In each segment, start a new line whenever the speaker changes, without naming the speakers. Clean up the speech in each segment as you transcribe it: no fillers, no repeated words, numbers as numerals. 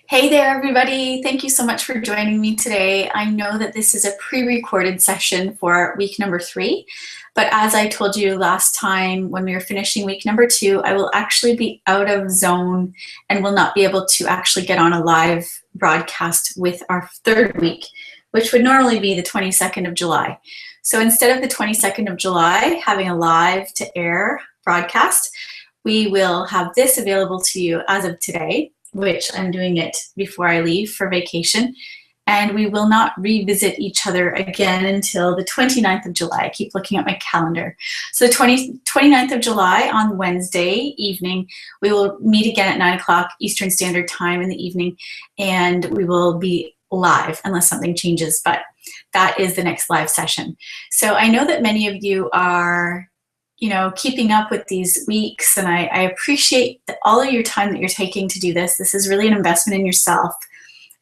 Hey there, everybody. Thank you so much for joining me today. I know that this is a pre-recorded session for week number 3, but as I told you last time when we were finishing week number 2, I will actually be out of zone and will not be able to actually get on a live broadcast with our 3rd week, which would normally be the 22nd of July. So instead of the 22nd of July having a live to air broadcast, we will have this available to you as of today, which I'm doing it before I leave for vacation. And we will not revisit each other again until the 29th of July. I keep looking at my calendar. So the 29th of July on Wednesday evening, we will meet again at 9 o'clock Eastern Standard Time in the evening, and we will be live unless something changes, but that is the next live session. So I know that many of you are keeping up with these weeks, and I appreciate all of your time that you're taking to do this. This is really an investment in yourself.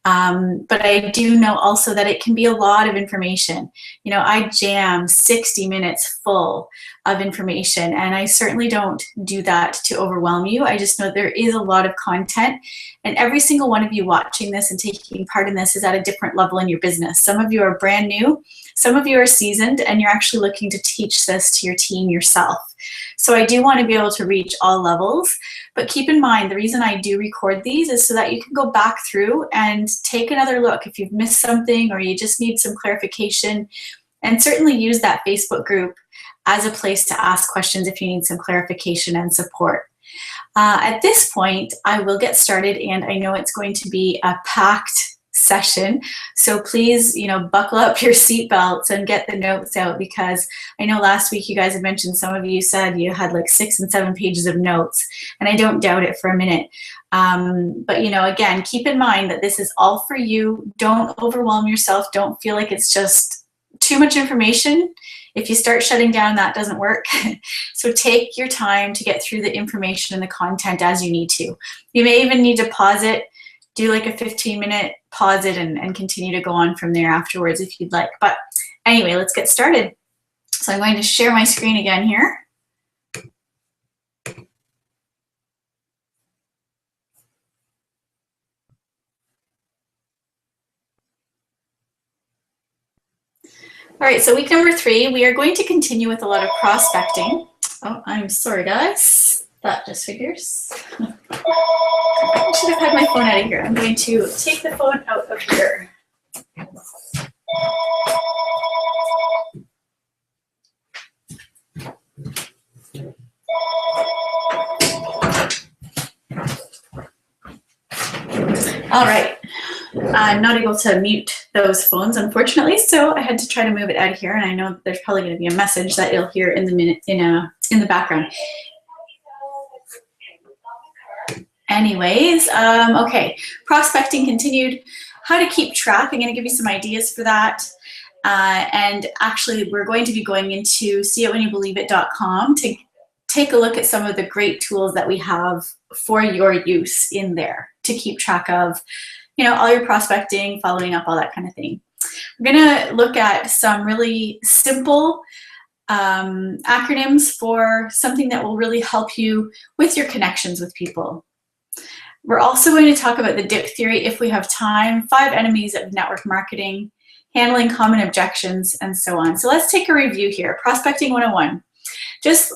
But I do know also that it can be a lot of information. I jam 60 minutes full of information, and I certainly don't do that to overwhelm you. I just know there is a lot of content, and every single one of you watching this and taking part in this is at a different level in your business. Some of you are brand new, some of you are seasoned, and you're actually looking to teach this to your team yourself. So I do want to be able to reach all levels, but keep in mind the reason I do record these is so that you can go back through and take another look if you've missed something or you just need some clarification, and certainly use that Facebook group as a place to ask questions if you need some clarification and support. At this point, I will get started, and I know it's going to be a packed session, so please buckle up your seatbelts and get the notes out, because I know last week you guys had mentioned, some of you said you had like 6 and 7 pages of notes, and I don't doubt it for a minute. But again, keep in mind that this is all for you. Don't overwhelm yourself. Don't feel like it's just too much information. If you start shutting down, that doesn't work. So take your time to get through the information and the content as you need to. You may even need to pause it, do like a 15-minute pause it, and continue to go on from there afterwards if you'd like. But anyway, let's get started. So I'm going to share my screen again here. All right, so week number 3, we are going to continue with a lot of prospecting. Oh, I'm sorry, guys. That just figures. I should have had my phone out of here. I'm going to take the phone out of here. All right. I'm not able to mute those phones, unfortunately, so I had to try to move it out of here, and I know there's probably going to be a message that you'll hear in the background. Anyways, okay, prospecting continued. How to keep track. I'm going to give you some ideas for that. And actually, we're going to be going into seeitwhenyouBelieveIt.com to take a look at some of the great tools that we have for your use in there to keep track of, all your prospecting, following up, all that kind of thing. We're going to look at some really simple acronyms for something that will really help you with your connections with people. We're also going to talk about the DIP theory if we have time, 5 enemies of network marketing, handling common objections, and so on. So let's take a review here. Prospecting 101. Just,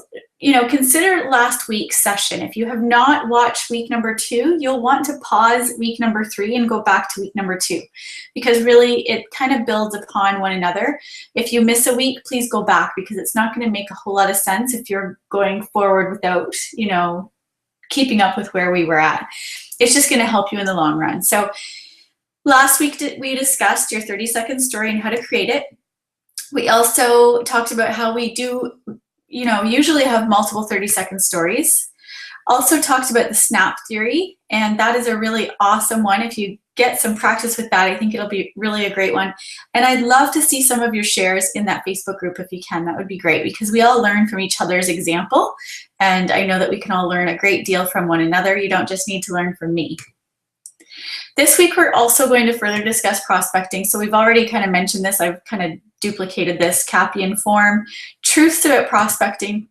consider last week's session. If you have not watched week number 2, you'll want to pause week number 3 and go back to week number 2, because really it kind of builds upon one another. If you miss a week, please go back, because it's not going to make a whole lot of sense if you're going forward without, keeping up with where we were at. It's just going to help you in the long run. So last week we discussed your 30-second story and how to create it. We also talked about how we do, usually have multiple 30-second stories. Also talked about the SNAP theory, and that is a really awesome one. If you get some practice with that, I think it'll be really a great one. And I'd love to see some of your shares in that Facebook group if you can. That would be great, because we all learn from each other's example, and I know that we can all learn a great deal from one another. You don't just need to learn from me. This week, we're also going to further discuss prospecting. So we've already kind of mentioned this. I've kind of duplicated this Kappian form. Truths about prospecting,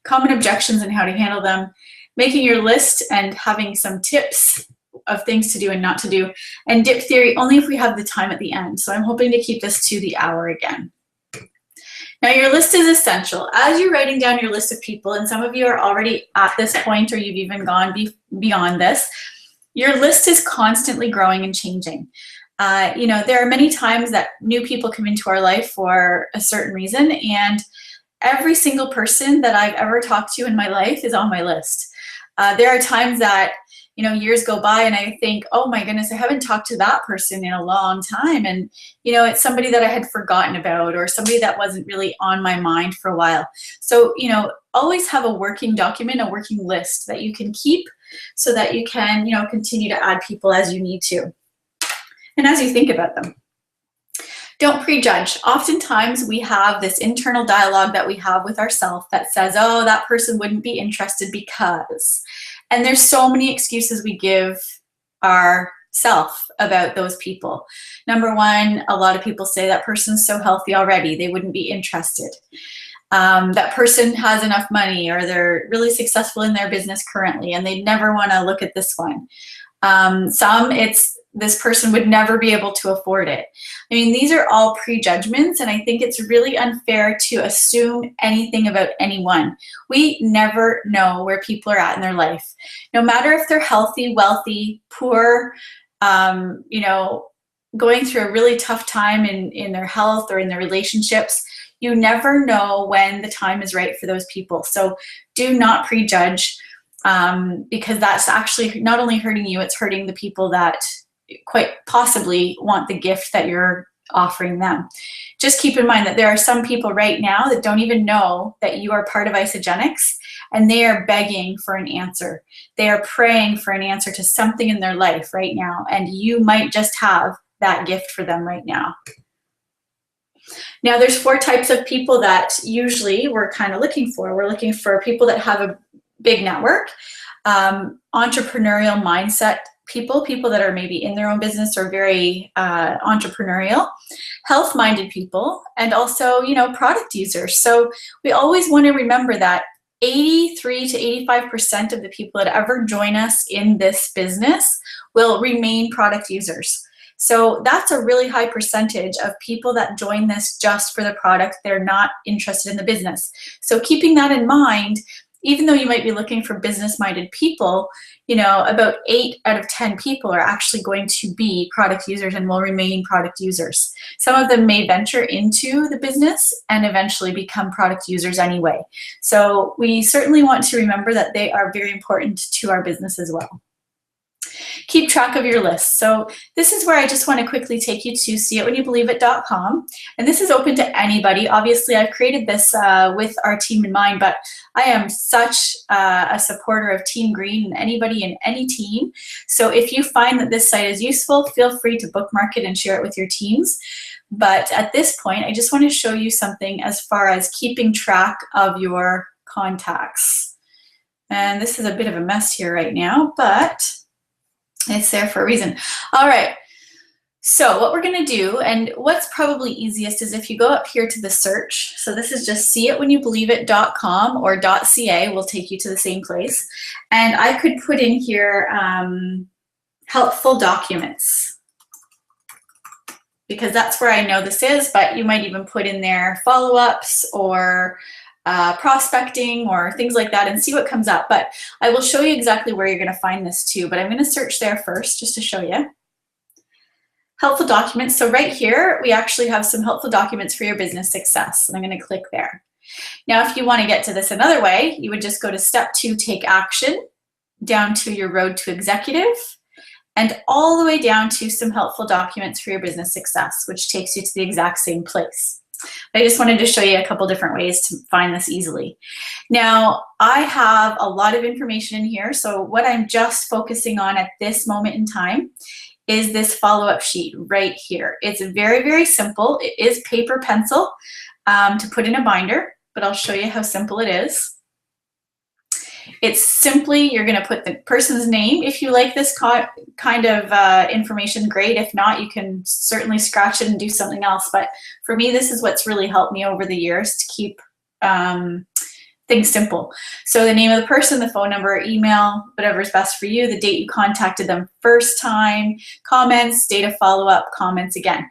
common objections and how to handle them, making your list and having some tips of things to do and not to do, and dip theory only if we have the time at the end. So I'm hoping to keep this to the hour again. Now, your list is essential. As you're writing down your list of people, and some of you are already at this point or you've even gone beyond this, your list is constantly growing and changing. You know, there are many times that new people come into our life for a certain reason, and every single person that I've ever talked to in my life is on my list. There are times that, you know, years go by and I think, oh my goodness, I haven't talked to that person in a long time. And, you know, it's somebody that I had forgotten about or somebody that wasn't really on my mind for a while. So, you know, always have a working document, a working list that you can keep so that you can, you know, continue to add people as you need to and as you think about them. Don't prejudge. Oftentimes we have this internal dialogue that we have with ourselves that says, oh, that person wouldn't be interested because. And there's so many excuses we give ourselves about those people. Number one, a lot of people say that person's so healthy already, they wouldn't be interested. That person has enough money or they're really successful in their business currently and they'd never want to look at this one. Some, it's this person would never be able to afford it. I mean, these are all prejudgments, and I think it's really unfair to assume anything about anyone. We never know where people are at in their life. No matter if they're healthy, wealthy, poor, you know, going through a really tough time in their health or in their relationships, you never know when the time is right for those people. So do not prejudge, because that's actually not only hurting you, it's hurting the people that quite possibly want the gift that you're offering them. Just keep in mind that there are some people right now that don't even know that you are part of Isagenix, and they are begging for an answer. They are praying for an answer to something in their life right now, and you might just have that gift for them right now. Now, there's 4 types of people that usually we're kind of looking for. We're looking for people that have a big network, entrepreneurial mindset people that are maybe in their own business or very entrepreneurial, health-minded people, and also, you know, product users. So we always want to remember that 83 to 85% of the people that ever join us in this business will remain product users. So that's a really high percentage of people that join this just for the product. They're not interested in the business. So keeping that in mind, even though you might be looking for business-minded people, you know, about 8 out of 10 people are actually going to be product users and will remain product users. Some of them may venture into the business and eventually become product users anyway. So we certainly want to remember that they are very important to our business as well. Keep track of your list. So this is where I just want to quickly take you to seeitwhenyoubelieveit.com. And this is open to anybody. Obviously, I've created this with our team in mind, but I am such a supporter of Team Green and anybody in any team. So if you find that this site is useful, feel free to bookmark it and share it with your teams. But at this point, I just want to show you something as far as keeping track of your contacts. And this is a bit of a mess here right now, but it's there for a reason. All right, so what we're gonna do, and what's probably easiest is if you go up here to the search. So this is just seeitwhenyoubelieveit.com or .ca will take you to the same place. And I could put in here helpful documents, because that's where I know this is, but you might even put in there follow-ups or prospecting or things like that and see what comes up. But I will show you exactly where you're going to find this too, but I'm going to search there first just to show you. Helpful documents. So right here, we actually have some helpful documents for your business success. And I'm going to click there. Now, if you want to get to this another way, you would just go to step 2, take action, down to your road to executive, and all the way down to some helpful documents for your business success, which takes you to the exact same place. I just wanted to show you a couple different ways to find this easily. Now, I have a lot of information in here, so what I'm just focusing on at this moment in time is this follow-up sheet right here. It's very, very simple. It is paper pencil to put in a binder, but I'll show you how simple it is. It's simply, you're going to put the person's name. If you like this kind of information, great. If not, you can certainly scratch it and do something else. But for me, this is what's really helped me over the years to keep things simple. So the name of the person, the phone number, email, whatever is best for you, the date you contacted them first time, comments, date of follow-up, comments again.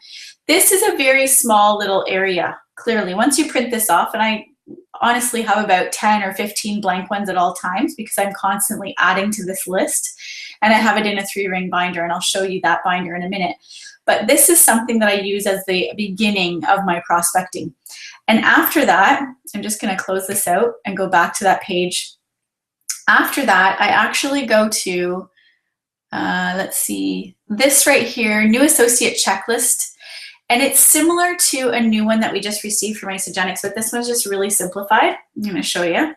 This is a very small little area, clearly. Once you print this off, and I honestly have about 10 or 15 blank ones at all times because I'm constantly adding to this list, and I have it in a 3-ring binder, and I'll show you that binder in a minute. But this is something that I use as the beginning of my prospecting. And after that, I'm just going to close this out and go back to that page. After that, I actually go to, let's see, this right here, new associate checklist. And it's similar to a new one that we just received from Isagenix, but this one's just really simplified. I'm going to show you.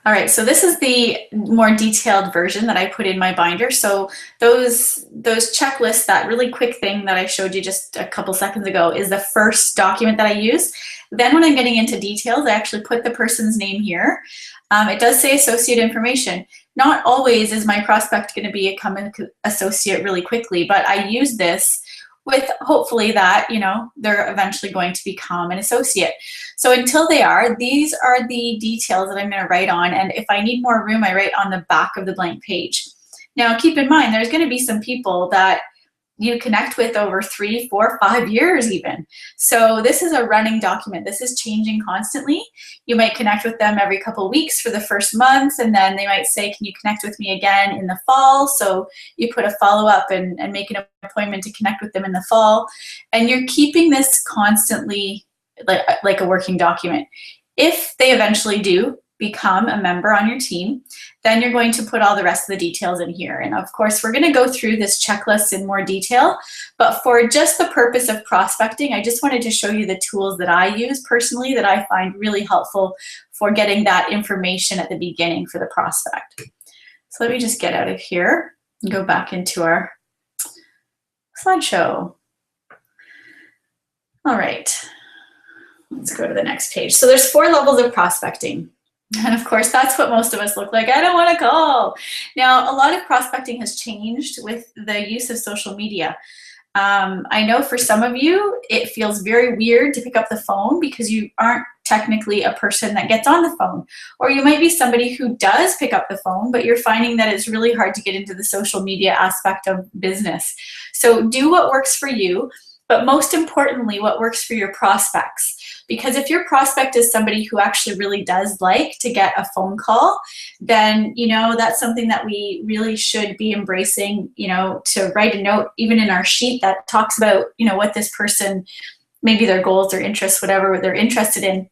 All right, so this is the more detailed version that I put in my binder. So those checklists, that really quick thing that I showed you just a couple seconds ago, is the first document that I use. Then when I'm getting into details, I actually put the person's name here. It does say associate information. Not always is my prospect going to become an associate really quickly, but I use this with hopefully that, you know, they're eventually going to become an associate. So until they are, these are the details that I'm going to write on. And if I need more room, I write on the back of the blank page. Now, keep in mind, there's going to be some people that you connect with over 3, 4, 5 years even. So this is a running document. This is changing constantly. You might connect with them every couple of weeks for the first month, and then they might say, can you connect with me again in the fall? So you put a follow-up and make an appointment to connect with them in the fall. And you're keeping this constantly like a working document. If they eventually do become a member on your team, then you're going to put all the rest of the details in here. And of course, we're going to go through this checklist in more detail, but for just the purpose of prospecting, I just wanted to show you the tools that I use personally that I find really helpful for getting that information at the beginning for the prospect. So let me just get out of here and go back into our slideshow. All right, let's go to the next page. So there's 4 levels of prospecting. And of course, that's what most of us look like. I don't want to call. Now, a lot of prospecting has changed with the use of social media. I know for some of you, it feels very weird to pick up the phone because you aren't technically a person that gets on the phone. Or you might be somebody who does pick up the phone, but you're finding that it's really hard to get into the social media aspect of business. So do what works for you, but most importantly, what works for your prospects. Because if your prospect is somebody who actually really does like to get a phone call, then, you know, that's something that we really should be embracing, you know, to write a note even in our sheet that talks about, you know, what this person, maybe their goals or interests, whatever they're interested in,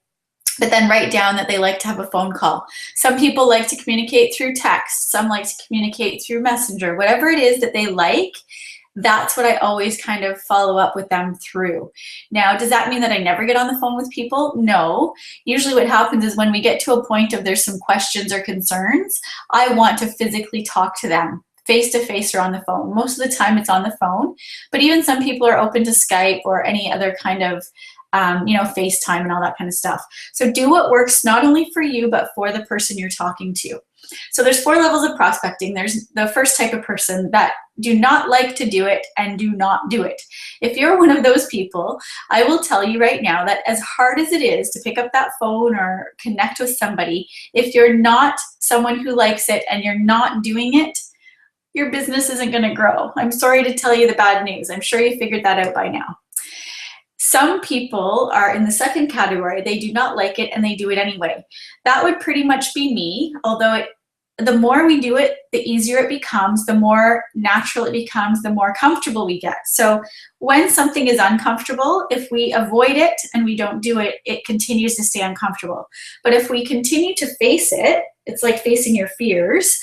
but then write down that they like to have a phone call. Some people like to communicate through text. Some like to communicate through Messenger. Whatever it is that they like, that's what I always kind of follow up with them through. Now, does that mean that I never get on the phone with people? No. Usually what happens is when we get to a point of there's some questions or concerns, I want to physically talk to them face-to-face or on the phone. Most of the time it's on the phone, but even some people are open to Skype or any other kind of you know, FaceTime and all that kind of stuff. So do what works not only for you, but for the person you're talking to. So there's 4 levels of prospecting. There's the first type of person that do not like to do it and do not do it. If you're one of those people, I will tell you right now that as hard as it is to pick up that phone or connect with somebody, if you're not someone who likes it and you're not doing it, your business isn't going to grow. I'm sorry to tell you the bad news. I'm sure you figured that out by now. Some people are in the second category. They do not like it and they do it anyway. That would pretty much be me, although the more we do it, the easier it becomes, the more natural it becomes, the more comfortable we get. So when something is uncomfortable, if we avoid it and we don't do it, it continues to stay uncomfortable. But if we continue to face it, it's like facing your fears.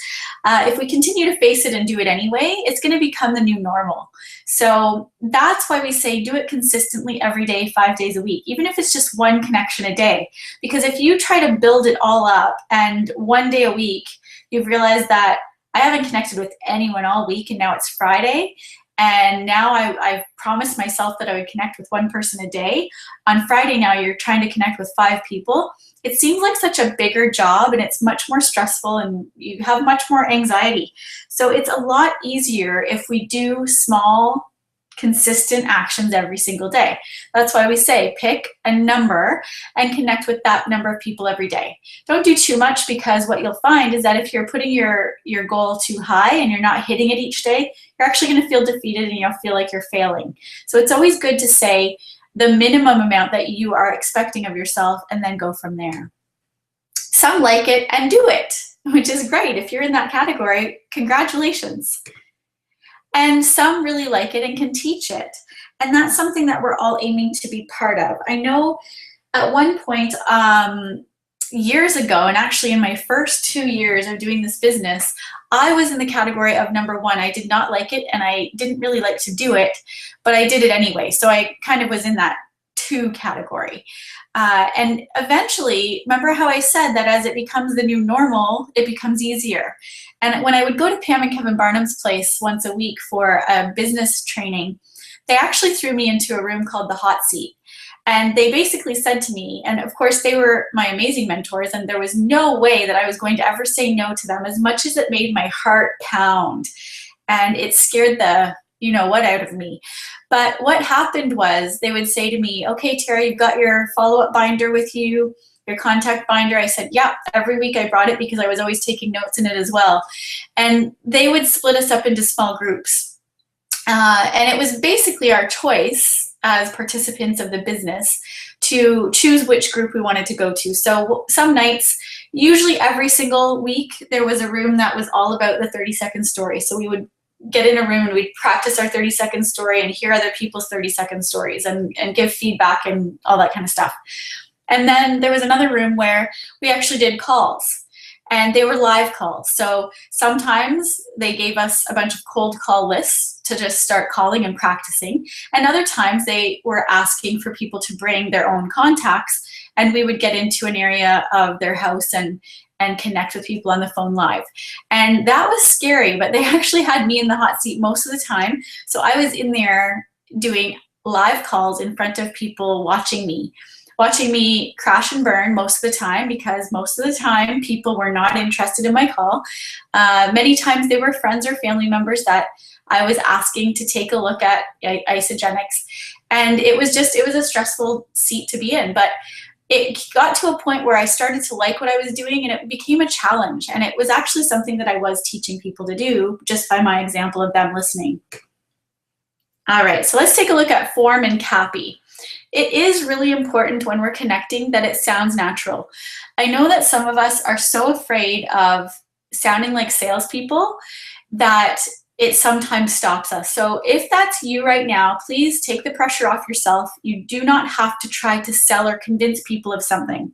If we continue to face it and do it anyway, it's going to become the new normal. So that's why we say do it consistently every day, 5 days a week, even if it's just 1 connection a day. Because if you try to build it all up and 1 day a week, you've realized that I haven't connected with anyone all week and now it's Friday. And now I've promised myself that I would connect with 1 person a day. On Friday now you're trying to connect with 5 people. It seems like such a bigger job and it's much more stressful and you have much more anxiety. So it's a lot easier if we do small consistent actions every single day. That's why we say pick a number and connect with that number of people every day. Don't do too much, because what you'll find is that if you're putting your goal too high and you're not hitting it each day, you're actually going to feel defeated and you'll feel like you're failing. So it's always good to say the minimum amount that you are expecting of yourself and then go from there. Some like it and do it, which is great. If you're in that category, congratulations. And some really like it and can teach it. And that's something that we're all aiming to be part of. I know at one point, years ago, and actually in my first 2 years of doing this business, I was in the category of number 1. I did not like it and I didn't really like to do it, but I did it anyway. So I kind of was in that 2 category. And eventually, remember how I said that as it becomes the new normal, it becomes easier. And when I would go to Pam and Kevin Barnum's place once a week for a business training, they actually threw me into a room called the hot seat. And they basically said to me, and of course they were my amazing mentors, and there was no way that I was going to ever say no to them, as much as it made my heart pound. And it scared the you-know-what out of me. But what happened was they would say to me, okay, Tara, you've got your follow-up binder with you, your contact binder. I said, yeah, every week I brought it because I was always taking notes in it as well. And they would split us up into small groups. And it was basically our choice as participants of the business to choose which group we wanted to go to. So some nights, usually every single week, there was a room that was all about the 30-second story. So we would get in a room and we'd practice our 30-second story and hear other people's 30-second stories and give feedback and all that kind of stuff. And then there was another room where we actually did calls, and they were live calls. So sometimes they gave us a bunch of cold call lists to just start calling and practicing. And other times they were asking for people to bring their own contacts, and we would get into an area of their house and connect with people on the phone live. And that was scary, but they actually had me in the hot seat most of the time. So I was in there doing live calls in front of people watching me crash and burn most of the time, because most of the time people were not interested in my call. Many times they were friends or family members that I was asking to take a look at Isagenix. And it was a stressful seat to be in. But it got to a point where I started to like what I was doing, and it became a challenge. And it was actually something that I was teaching people to do just by my example of them listening. All right, so let's take a look at form and CAPI. It is really important when we're connecting that it sounds natural. I know that some of us are so afraid of sounding like salespeople that it sometimes stops us. So if that's you right now, please take the pressure off yourself. You do not have to try to sell or convince people of something.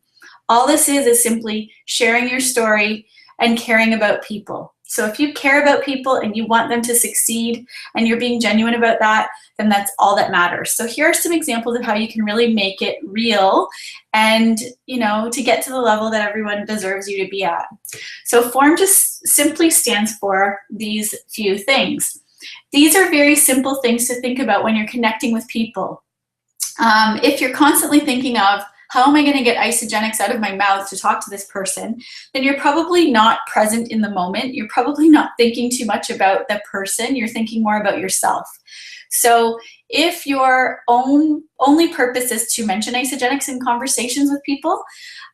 All this is simply sharing your story and caring about people. So if you care about people and you want them to succeed and you're being genuine about that, then that's all that matters. So here are some examples of how you can really make it real and, to get to the level that everyone deserves you to be at. So form just simply stands for these few things. These are very simple things to think about when you're connecting with people. If you're constantly thinking of, how am I going to get Isagenix out of my mouth to talk to this person? Then you're probably not present in the moment. You're probably not thinking too much about the person. You're thinking more about yourself. So if your only purpose is to mention Isagenix in conversations with people,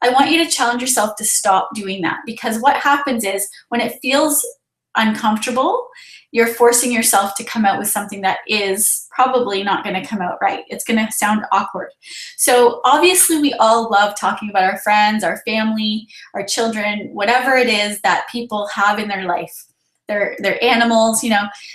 I want you to challenge yourself to stop doing that, because what happens is when it feels uncomfortable, you're forcing yourself to come out with something that is probably not going to come out right. It's going to sound awkward. So obviously we all love talking about our friends, our family, our children, whatever it is that people have in their life, their animals,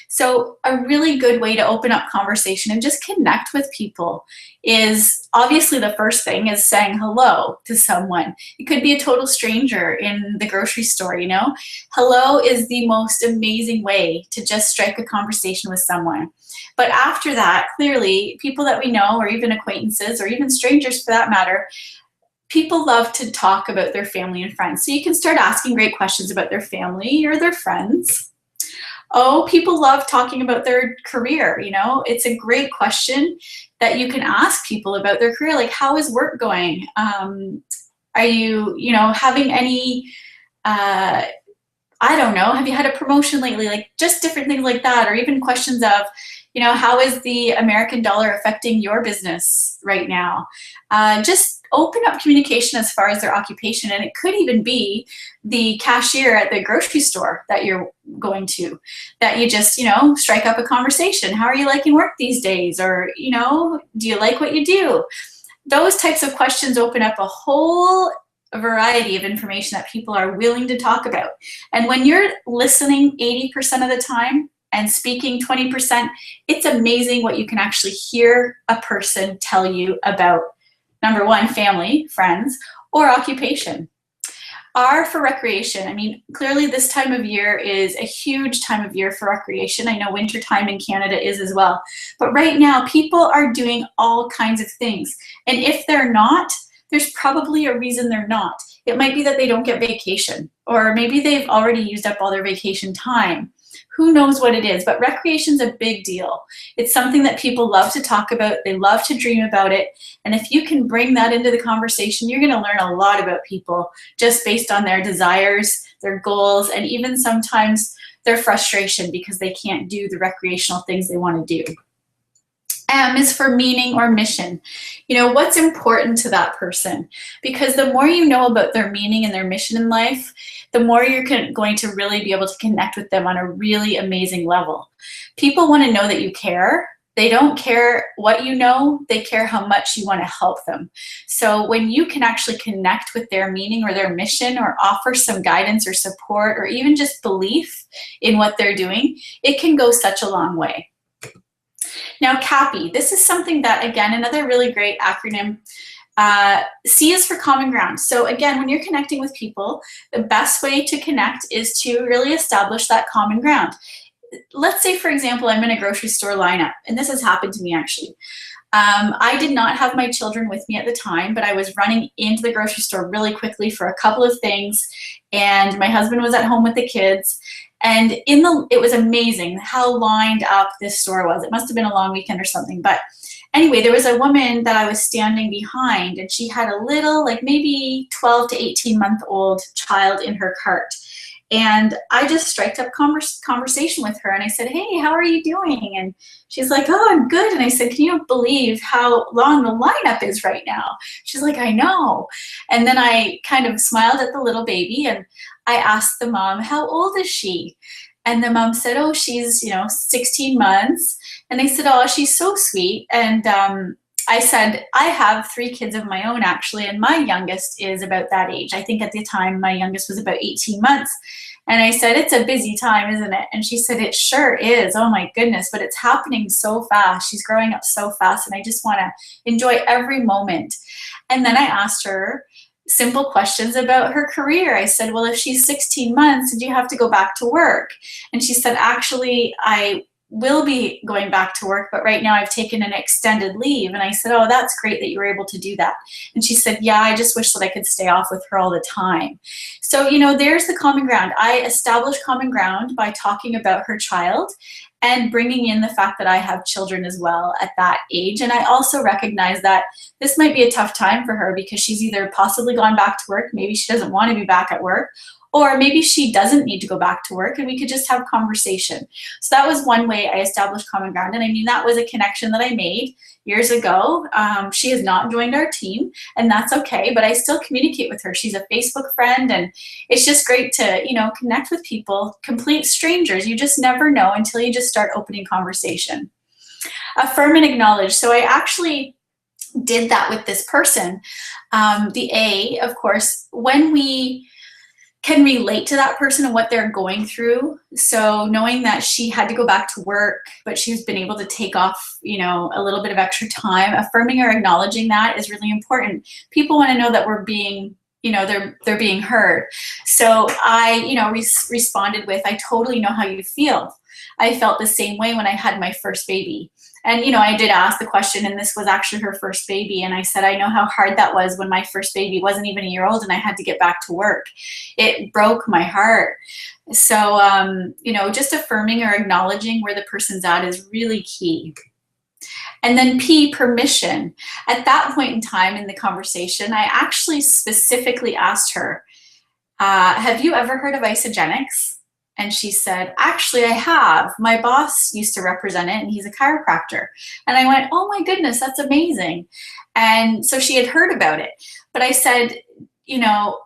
So a really good way to open up conversation and just connect with people is obviously the first thing is saying hello to someone. It could be a total stranger in the grocery store, Hello is the most amazing way to just strike a conversation with someone. But after that, clearly, people that we know, or even acquaintances, or even strangers for that matter, people love to talk about their family and friends. So you can start asking great questions about their family or their friends. Oh, people love talking about their career, It's a great question that you can ask people about their career, like, how is work going? Are you, having any I don't know, have you had a promotion lately? Like just different things like that, or even questions of, how is the American dollar affecting your business right now? Just open up communication as far as their occupation. And it could even be the cashier at the grocery store that you're going to, that you just, strike up a conversation. How are you liking work these days? Or, do you like what you do? Those types of questions open up a whole variety of information that people are willing to talk about. And when you're listening 80% of the time and speaking 20%, it's amazing what you can actually hear a person tell you about, number one, family, friends, or occupation. R for recreation. I mean, clearly this time of year is a huge time of year for recreation. I know winter time in Canada is as well. But right now, people are doing all kinds of things. And if they're not, there's probably a reason they're not. It might be that they don't get vacation, or maybe they've already used up all their vacation time. Who knows what it is, but recreation's a big deal. It's something that people love to talk about. They love to dream about it. And if you can bring that into the conversation, you're going to learn a lot about people just based on their desires, their goals, and even sometimes their frustration because they can't do the recreational things they want to do. M is for meaning or mission. What's important to that person? Because the more you know about their meaning and their mission in life, the more you're going to really be able to connect with them on a really amazing level. People want to know that you care. They don't care what you know, they care how much you want to help them. So when you can actually connect with their meaning or their mission, or offer some guidance or support, or even just belief in what they're doing, it can go such a long way. Now, CAPI, this is something that, again, another really great acronym. C is for common ground. So again, when you're connecting with people, the best way to connect is to really establish that common ground. Let's say, for example, I'm in a grocery store lineup, and this has happened to me actually. I did not have my children with me at the time, but I was running into the grocery store really quickly for a couple of things, and my husband was at home with the kids. And it was amazing how lined up this store was. It must have been a long weekend or something. But anyway, there was a woman that I was standing behind, and she had a little, like maybe 12 to 18-month-old child in her cart. And I just striked up conversation with her, and I said, "Hey, how are you doing?" And she's like, "Oh, I'm good." And I said, "Can you believe how long the lineup is right now?" She's like, "I know." And then I kind of smiled at the little baby, and I asked the mom, "How old is she?" And the mom said, "Oh, she's 16 months." And I said, "Oh, she's so sweet." And I said, "I have 3 kids of my own, actually, and my youngest is about that age. I think at the time my youngest was about 18 months. And I said, "It's a busy time, isn't it?" And she said, "It sure is. Oh my goodness, but it's happening so fast. She's growing up so fast, and I just want to enjoy every moment." And then I asked her simple questions about her career. I said, "Well, if she's 16 months, do you have to go back to work?" And she said, "Actually, I will be going back to work, but right now I've taken an extended leave." And I said, "Oh, that's great that you were able to do that." And she said, "Yeah, I just wish that I could stay off with her all the time." So, there's the common ground. I established common ground by talking about her child and bringing in the fact that I have children as well at that age. And I also recognize that this might be a tough time for her because she's either possibly gone back to work, maybe she doesn't want to be back at work, or maybe she doesn't need to go back to work, and we could just have conversation. So that was one way I established common ground. And I mean, that was a connection that I made years ago. She has not joined our team, and that's okay, but I still communicate with her. She's a Facebook friend, and it's just great to, connect with people, complete strangers. You just never know until you just start opening conversation. Affirm and acknowledge. So I actually did that with this person. The A, of course, when we can relate to that person and what they're going through. So knowing that she had to go back to work, but she's been able to take off, a little bit of extra time, affirming or acknowledging that is really important. People want to know that we're being, they're being heard. So I, responded with, "I totally know how you feel. I felt the same way when I had my first baby." And, I did ask the question, and this was actually her first baby. And I said, "I know how hard that was when my first baby wasn't even a year old and I had to get back to work. It broke my heart." So, just affirming or acknowledging where the person's at is really key. And then P, permission. At that point in time in the conversation, I actually specifically asked her, have you ever heard of Isagenix? And she said, actually, I have. My boss used to represent it, and he's a chiropractor. And I went, oh my goodness, that's amazing. And so she had heard about it. But I said, you know,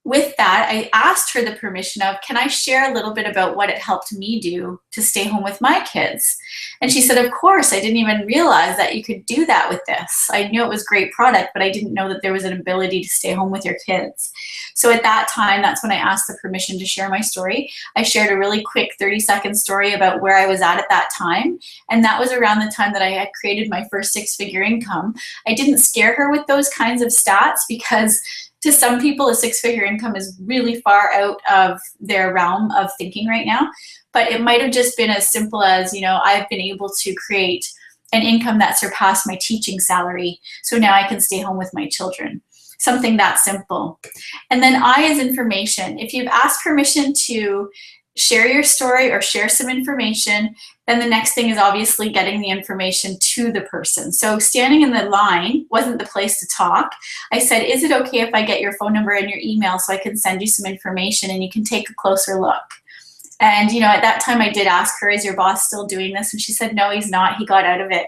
with that, I asked her the permission of, can I share a little bit about what it helped me do to stay home with my kids? And she said, of course, I didn't even realize that you could do that with this. I knew it was a great product, but I didn't know that there was an ability to stay home with your kids. So at that time, that's when I asked the permission to share my story. I shared a really quick 30-second story about where I was at that time. And that was around the time that I had created my first 6-figure income. I didn't scare her with those kinds of stats because to some people, a 6-figure income is really far out of their realm of thinking right now. But it might have just been as simple as, you know, I've been able to create an income that surpassed my teaching salary. So now I can stay home with my children. Something that simple. And then I is information. If you've asked permission to share your story or share some information, then the next thing is obviously getting the information to the person. So standing in the line wasn't the place to talk. I said, is it okay if I get your phone number and your email so I can send you some information and you can take a closer look? And, you know, at that time I did ask her, is your boss still doing this? And she said, no, he's not. He got out of it.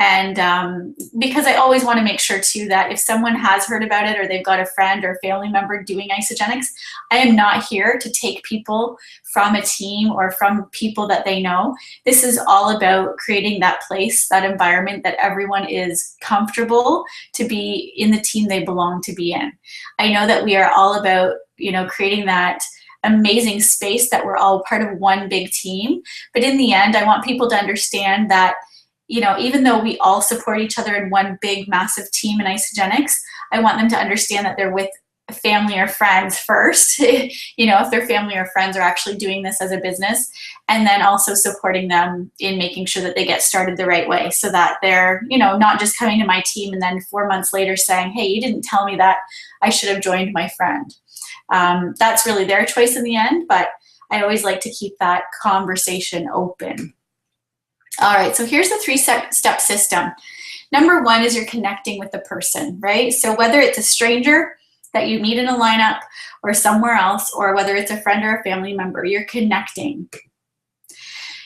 And because I always want to make sure too that if someone has heard about it or they've got a friend or family member doing Isagenix, I am not here to take people from a team or from people that they know. This is all about creating that place, that environment that everyone is comfortable to be in the team they belong to be in. I know that we are all about, you know, creating that amazing space that we're all part of one big team. But in the end, I want people to understand that, you know, even though we all support each other in one big, massive team in Isagenix, I want them to understand that they're with family or friends first, you know, if their family or friends are actually doing this as a business, and then also supporting them in making sure that they get started the right way so that they're, you know, not just coming to my team and then 4 months later saying, hey, you didn't tell me that, I should have joined my friend. That's really their choice in the end, but I always like to keep that conversation open. All right, so here's the 3-step system. Number 1 is you're connecting with the person, right? So whether it's a stranger that you meet in a lineup or somewhere else, or whether it's a friend or a family member, you're connecting.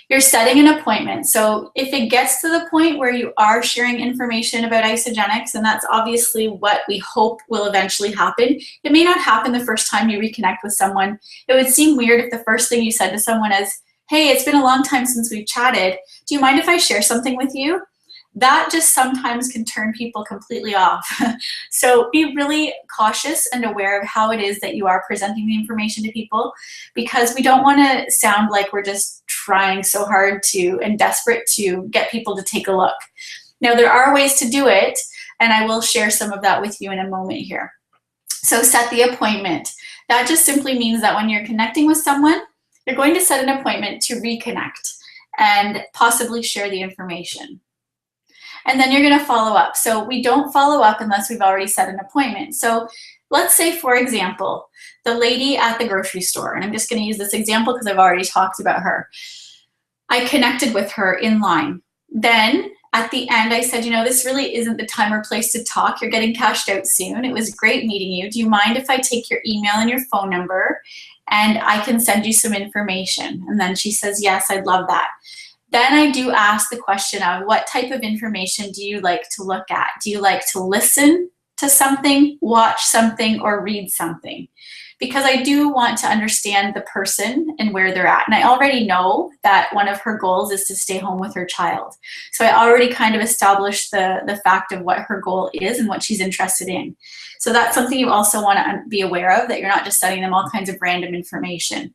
You're setting an appointment. So if it gets to the point where you are sharing information about Isagenix, and that's obviously what we hope will eventually happen, it may not happen the first time you reconnect with someone. It would seem weird if the first thing you said to someone is, hey, it's been a long time since we've chatted. Do you mind if I share something with you? That just sometimes can turn people completely off. So be really cautious and aware of how it is that you are presenting the information to people, because we don't want to sound like we're just trying so hard to and desperate to get people to take a look. Now, there are ways to do it, and I will share some of that with you in a moment here. So set the appointment. That just simply means that when you're connecting with someone, you're going to set an appointment to reconnect and possibly share the information. And then you're going to follow up. So we don't follow up unless we've already set an appointment. So let's say, for example, the lady at the grocery store, and I'm just going to use this example because I've already talked about her. I connected with her in line. Then at the end, I said, you know, this really isn't the time or place to talk. You're getting cashed out soon. It was great meeting you. Do you mind if I take your email and your phone number and I can send you some information? And then she says, yes, I'd love that. Then I do ask the question of, what type of information do you like to look at? Do you like to listen to something, watch something, or read something? Because I do want to understand the person and where they're at. And I already know that one of her goals is to stay home with her child. So I already kind of established the fact of what her goal is and what she's interested in. So that's something you also want to be aware of, that you're not just sending them all kinds of random information.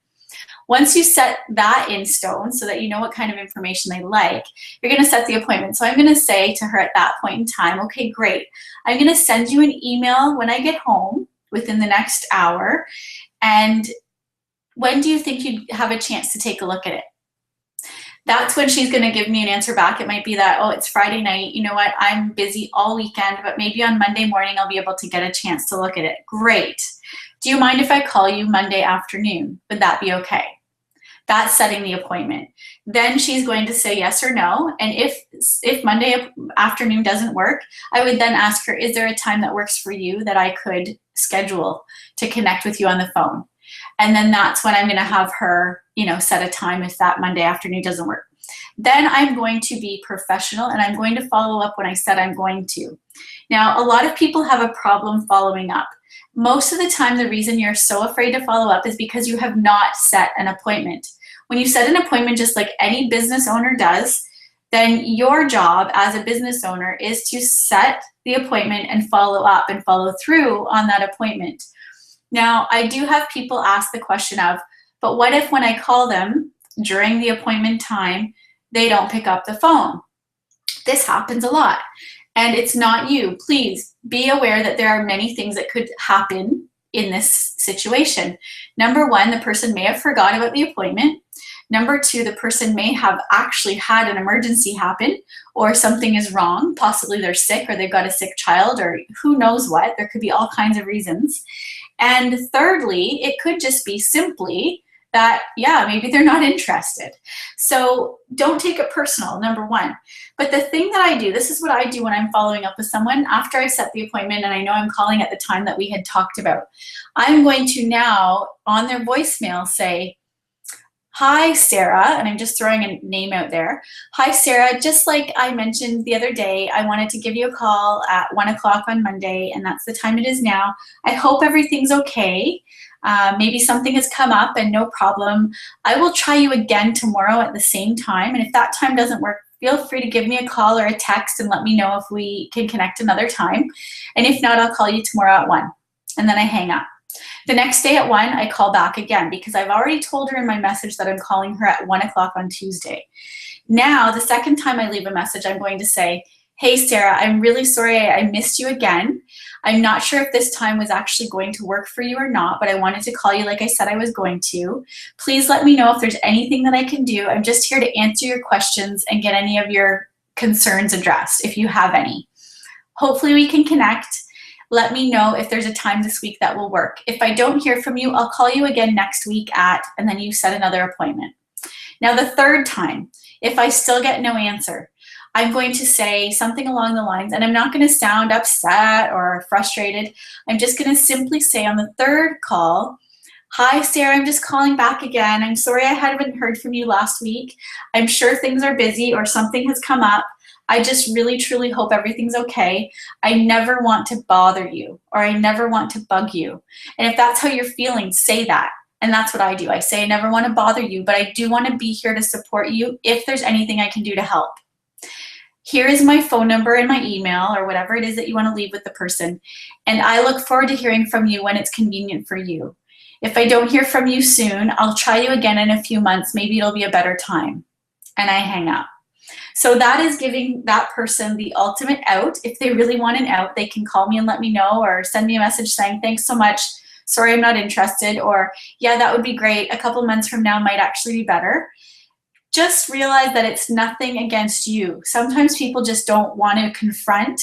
Once you set that in stone so that you know what kind of information they like, you're going to set the appointment. So I'm going to say to her at that point in time, okay, great. I'm going to send you an email when I get home within the next hour. And when do you think you'd have a chance to take a look at it? That's when she's going to give me an answer back. It might be that, oh, it's Friday night. You know what? I'm busy all weekend, but maybe on Monday morning I'll be able to get a chance to look at it. Great. Do you mind if I call you Monday afternoon? Would that be okay? That's setting the appointment. Then she's going to say yes or no. And if Monday afternoon doesn't work, I would then ask her, is there a time that works for you that I could schedule to connect with you on the phone. And then that's when I'm going to have her, set a time if that Monday afternoon doesn't work. Then I'm going to be professional and I'm going to follow up when I said I'm going to. Now, a lot of people have a problem following up. Most of the time, the reason you're so afraid to follow up is because you have not set an appointment. When you set an appointment, just like any business owner does, then your job as a business owner is to set the appointment and follow up and follow through on that appointment. Now, I do have people ask the question of, but what if when I call them during the appointment time, they don't pick up the phone? This happens a lot. And it's not you. Please be aware that there are many things that could happen in this situation. Number one, the person may have forgot about the appointment. Number two, the person may have actually had an emergency happen, or something is wrong. Possibly they're sick, or they've got a sick child, or who knows what. There could be all kinds of reasons. And thirdly, it could just be simply that, yeah, maybe they're not interested. So don't take it personal, number one. But the thing that I do, this is what I do when I'm following up with someone after I set the appointment and I know I'm calling at the time that we had talked about. I'm going to now, on their voicemail, say, "Hi, Sarah," and I'm just throwing a name out there. "Hi, Sarah, just like I mentioned the other day, I wanted to give you a call at 1 o'clock on Monday, and that's the time it is now. I hope everything's okay. Maybe something has come up and no problem. I will try you again tomorrow at the same time, and if that time doesn't work, feel free to give me a call or a text and let me know if we can connect another time. And if not, I'll call you tomorrow at 1. And then I hang up. The next day at 1, I call back again because I've already told her in my message that I'm calling her at 1 o'clock on Tuesday. Now, the second time I leave a message, I'm going to say, "Hey, Sarah, I'm really sorry I missed you again. I'm not sure if this time was actually going to work for you or not, but I wanted to call you like I said I was going to. Please let me know if there's anything that I can do. I'm just here to answer your questions and get any of your concerns addressed, if you have any. Hopefully we can connect. Let me know if there's a time this week that will work. If I don't hear from you, I'll call you again next week at," and then you set another appointment. Now, the third time, if I still get no answer, I'm going to say something along the lines, and I'm not going to sound upset or frustrated. I'm just going to simply say on the third call, "Hi, Sarah, I'm just calling back again. I'm sorry I haven't heard from you last week. I'm sure things are busy or something has come up. I just really, truly hope everything's okay. I never want to bother you, or I never want to bug you." And if that's how you're feeling, say that. And that's what I do. I say, "I never want to bother you, but I do want to be here to support you if there's anything I can do to help. Here is my phone number and my email," or whatever it is that you want to leave with the person. "And I look forward to hearing from you when it's convenient for you. If I don't hear from you soon, I'll try you again in a few months. Maybe it'll be a better time." And I hang up. So that is giving that person the ultimate out. If they really want an out, they can call me and let me know, or send me a message saying, "Thanks so much. Sorry, I'm not interested," or "Yeah, that would be great. A couple months from now might actually be better." Just realize that it's nothing against you. Sometimes people just don't want to confront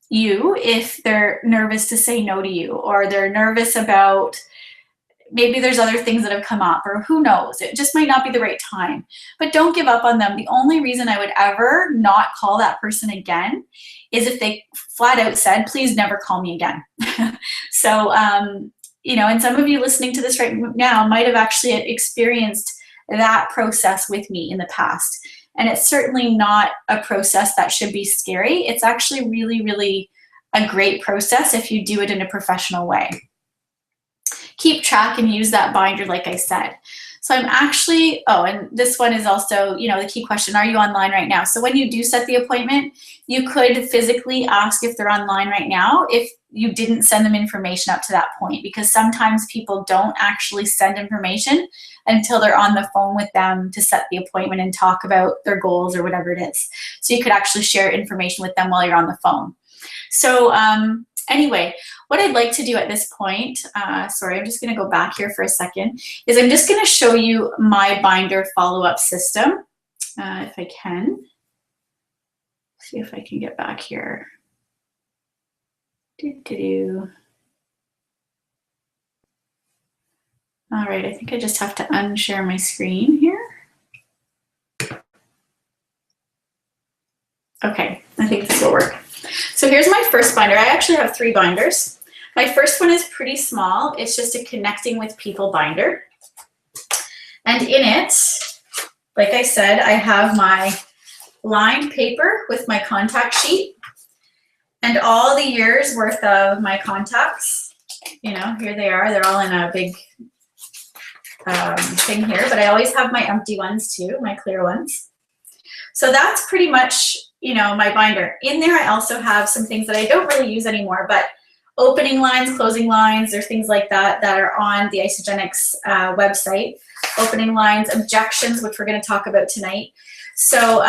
you if they're nervous to say no to you, or they're nervous about, maybe there's other things that have come up, or who knows, it just might not be the right time. But don't give up on them. The only reason I would ever not call that person again is if they flat out said, "Please never call me again." So, and some of you listening to this right now might have actually experienced that process with me in the past. And it's certainly not a process that should be scary. It's actually really, really a great process if you do it in a professional way. Keep track and use that binder, like I said. So I'm actually, and this one is also, the key question, are you online right now? So when you do set the appointment, you could physically ask if they're online right now if you didn't send them information up to that point, because sometimes people don't actually send information until they're on the phone with them to set the appointment and talk about their goals or whatever it is. So you could actually share information with them while you're on the phone. So anyway, what I'd like to do at this point, sorry, I'm just going to go back here for a second, is I'm just going to show you my binder follow-up system, if I can. See if I can get back here. All right, I think I just have to unshare my screen here. Okay, I think this will work. So here's my first binder. I actually have 3 binders. My first one is pretty small. It's just a connecting with people binder. And in it, like I said, I have my lined paper with my contact sheet and all the years worth of my contacts. You know, here they are. They're all in a big thing here, but I always have my empty ones too, my clear ones. So that's pretty much, you know, my binder. In there, I also have some things that I don't really use anymore, but opening lines, closing lines, or things like that that are on the Isagenix website. Opening lines, objections, which we're going to talk about tonight. So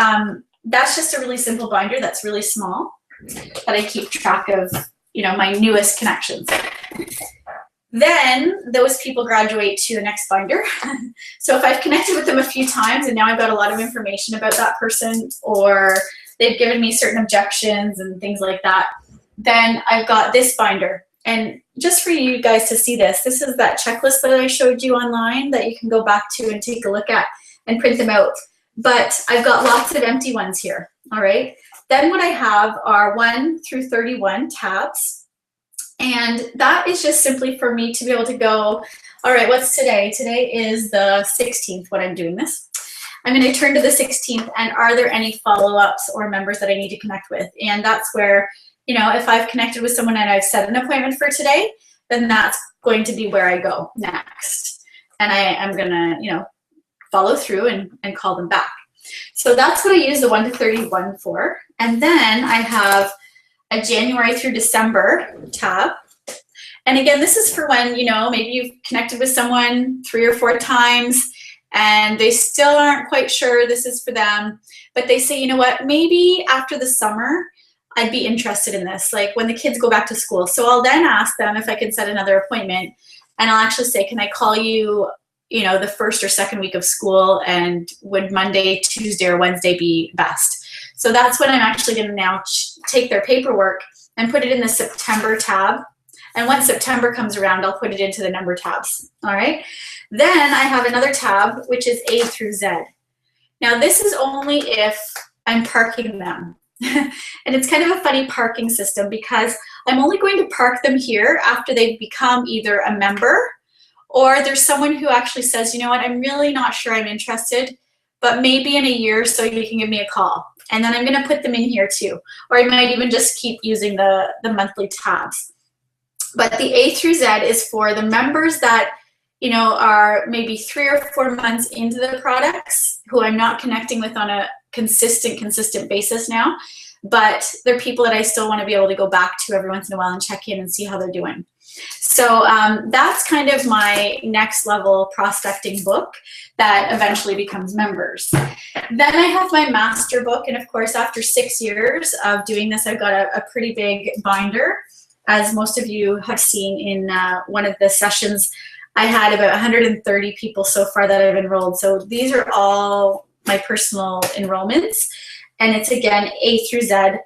that's just a really simple binder that's really small that I keep track of, you know, my newest connections. Then those people graduate to the next binder. So if I've connected with them a few times and now I've got a lot of information about that person, or they've given me certain objections and things like that, then I've got this binder. And just for you guys to see this, this is that checklist that I showed you online that you can go back to and take a look at and print them out. But I've got lots of empty ones here, all right? Then what I have are 1 through 31 tabs. And that is just simply for me to be able to go, all right, what's today? Today is the 16th when I'm doing this. I'm going to turn to the 16th, and are there any follow-ups or members that I need to connect with? And that's where, you know, if I've connected with someone and I've set an appointment for today, then that's going to be where I go next. And I'm going to, you know, follow through and call them back. So that's what I use the 1 to 31 for. And then I have a January through December tab. And again, this is for when, you know, maybe you've connected with someone 3 or 4 times and they still aren't quite sure this is for them, but they say, you know what, maybe after the summer, I'd be interested in this, like when the kids go back to school. So I'll then ask them if I can set another appointment, and I'll actually say, can I call you, you know, the first or second week of school, and would Monday, Tuesday, or Wednesday be best? So that's when I'm actually going to now take their paperwork and put it in the September tab. And once September comes around, I'll put it into the number tabs. All right. Then I have another tab, which is A through Z. Now this is only if I'm parking them. And it's kind of a funny parking system because I'm only going to park them here after they've become either a member, or there's someone who actually says, you know what, I'm really not sure I'm interested, but maybe in a year or so you can give me a call. And then I'm going to put them in here too. Or I might even just keep using the monthly tabs. But the A through Z is for the members that, you know, are maybe 3 or 4 months into the products, who I'm not connecting with on a consistent basis now. But they're people that I still want to be able to go back to every once in a while and check in and see how they're doing. So that's kind of my next level prospecting book that eventually becomes members. Then I have my master book, and of course after 6 years of doing this, I've got a pretty big binder. As most of you have seen in one of the sessions, I had about 130 people so far that I've enrolled. So these are all my personal enrollments, and it's again A through Z.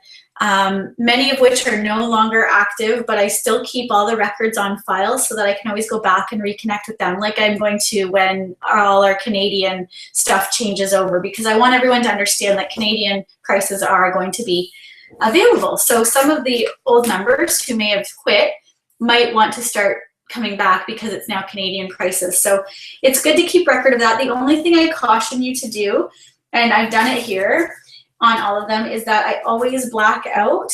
Many of which are no longer active, but I still keep all the records on file so that I can always go back and reconnect with them, like I'm going to when all our Canadian stuff changes over, because I want everyone to understand that Canadian prices are going to be available. So some of the old members who may have quit might want to start coming back because it's now Canadian prices. So it's good to keep record of that. The only thing I caution you to do, and I've done it here on all of them, is that I always black out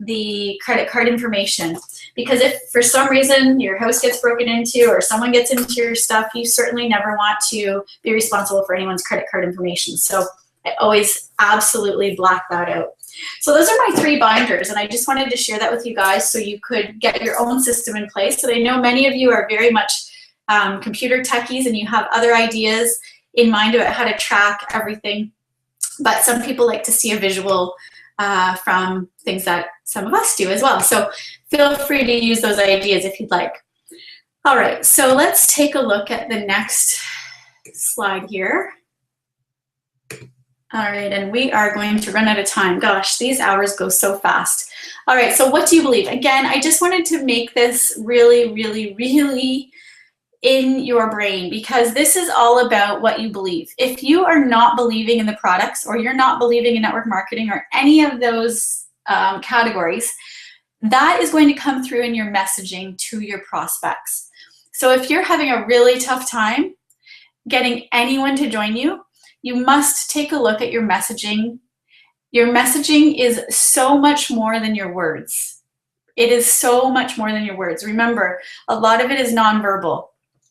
the credit card information, because if for some reason your house gets broken into or someone gets into your stuff, you certainly never want to be responsible for anyone's credit card information. So I always absolutely black that out. So those are my 3 binders, and I just wanted to share that with you guys so you could get your own system in place. And I know many of you are very much computer techies and you have other ideas in mind about how to track everything. But some people like to see a visual from things that some of us do as well. So feel free to use those ideas if you'd like. All right, so let's take a look at the next slide here. All right, and we are going to run out of time. Gosh, these hours go so fast. All right, so what do you believe? Again, I just wanted to make this really, really, really in your brain, because this is all about what you believe. If you are not believing in the products, or you're not believing in network marketing or any of those categories, that is going to come through in your messaging to your prospects. So if you're having a really tough time getting anyone to join you, you must take a look at your messaging. Your messaging is so much more than your words. It is so much more than your words. Remember, a lot of it is nonverbal.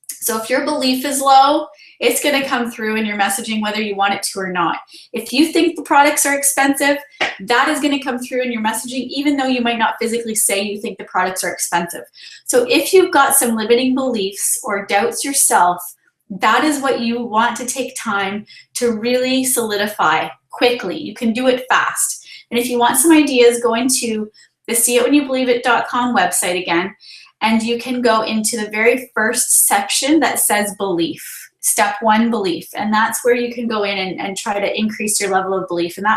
So if your belief is low, it's going to come through in your messaging whether you want it to or not. If you think the products are expensive, that is going to come through in your messaging, even though you might not physically say you think the products are expensive. So if you've got some limiting beliefs or doubts yourself, that is what you want to take time to really solidify quickly. You can do it fast. And if you want some ideas, go into the seeitwhenyoubelieveit.com website again, and you can go into the very first section that says belief, step 1, belief. And that's where you can go in and try to increase your level of belief. And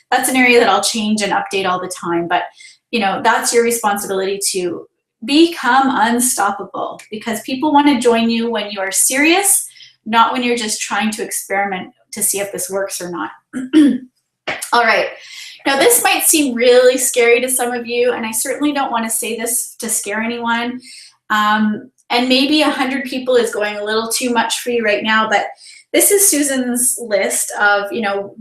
that's an area that I'll change and update all the time. But that's your responsibility to become unstoppable, because people want to join you when you are serious, not when you're just trying to experiment to see if this works or not. All right. Now, this might seem really scary to some of you, and I certainly don't want to say this to scare anyone. And maybe 100 people is going a little too much for you right now, but this is Susan's list of,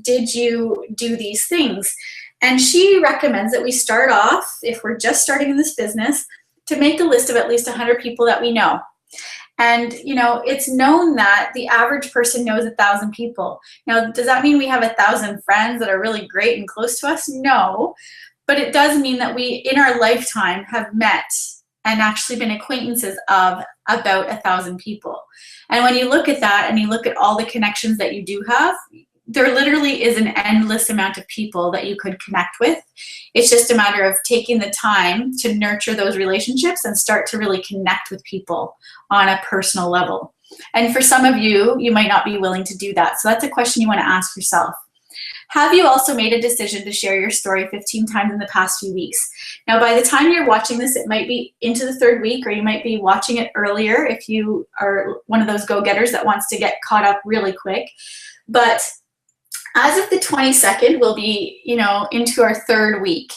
did you do these things? And she recommends that we start off, if we're just starting in this business, to make a list of at least 100 people that we know. And, it's known that the average person knows 1,000 people. Now, does that mean we have 1,000 friends that are really great and close to us? No, but it does mean that we, in our lifetime, have met and actually been acquaintances of about 1,000 people. And when you look at that and you look at all the connections that you do have, there literally is an endless amount of people that you could connect with. It's just a matter of taking the time to nurture those relationships and start to really connect with people on a personal level. And for some of you, you might not be willing to do that. So that's a question you want to ask yourself. Have you also made a decision to share your story 15 times in the past few weeks? Now, by the time you're watching this, it might be into the 3rd week, or you might be watching it earlier if you are one of those go-getters that wants to get caught up really quick. But as of the 22nd, we'll be, into our 3rd week.